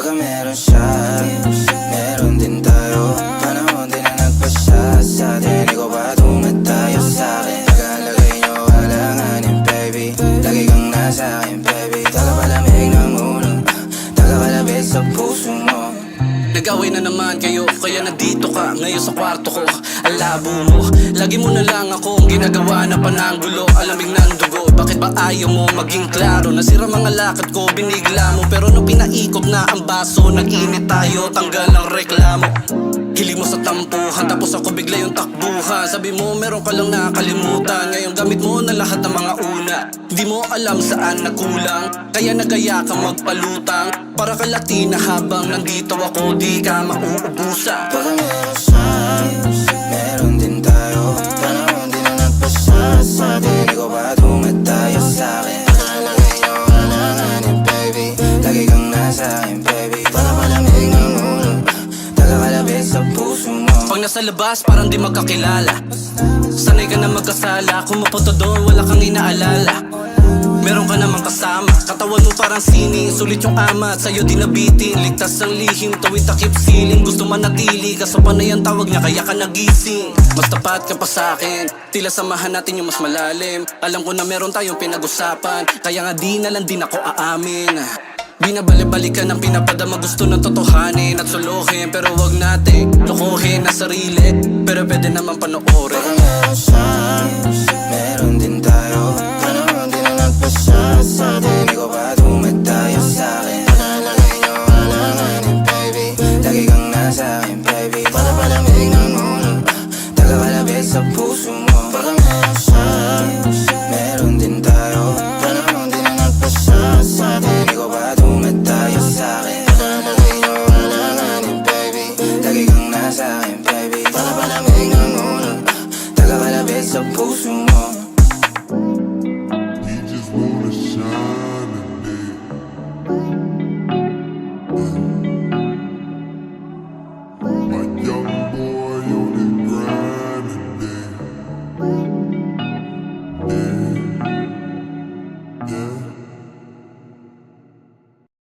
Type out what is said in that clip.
Baka meron siya, meron din tayo. Panahon din na nagpasya sa atin. Ikaw ba tumatayo sa'kin? Tagalagay nyo alanganin baby. Lagi kang nasa akin baby. Tagapalamig ng ulo, tagakalabit sa puso mo. Nag-away na naman kayo, kaya nandito ka ngayon sa kwarto ko. Ang labo mo, lagi mo na lang akong ginagawa na pananggulo. Alamig ng dugo, bakit ba ayaw mo maging klaro? Nasira mga lakad ko, binigla mo. Pero nung pinaikot na ang baso, nag-init tayo, tanggal ang reklamo. Hilig mo sa tampuhan, tapos ako bigla yung takbuhan. Sabi mo meron ka lang nakalimutan, ngayon gamit mo na lahat ng mga una. Di mo alam saan nagkulang, kaya nagaya ka magpalutang. Para ka Latina habang nandito ako, di ka mauubusan. Baka meron siya, meron din tayo. Panahon din na nagpasya sa atin. Ikaw ba tumatayo sa'kin? Tagalagay nyo alanganin baby. Lagi kang nasa akin baby. Tagapalamig ng ulo, tagakalabit sa puso mo. Pag nasa labas parang di magkakilala, sanay ka na magkasala. Kung mapunta doon wala kang inaalala. Meron ka namang kasama, katawan mo parang sining. Sulit yung ama at sa'yo di nabitin. Ligtas ang lihim, tawid takip siling. Gusto manatili, kaso panay ang tawag niya kaya ka nagising. Mas tapat ka pa sa'kin, tila samahan natin yung mas malalim. Alam ko na meron tayong pinag-usapan, kaya nga di na lang din ako aamin. Binabalik-balikan ang pinapadama, gusto ng totohanin at suluhin. Pero wag natin lokohin na sarili, pero pwede naman panoorin. Baka meron siya, meron din tayo. Panahon din na nagpasya sa atin. Ikaw ba tumatayo sa'kin? Tagalagay nyo alanganin baby. Lagi kang nasa akin baby. Tagapalamig ng ulo, tagakalabit sa puso mo. Baka meron siya, meron din tayo. Panahon din na nagpasya sa atin. Ikaw ba tumatayo sa'kin? Tagalagay nyo alanganin baby. Lagi kang nasa akin baby. Tagapalamig ng ulo, tagakalabit sa puso mo.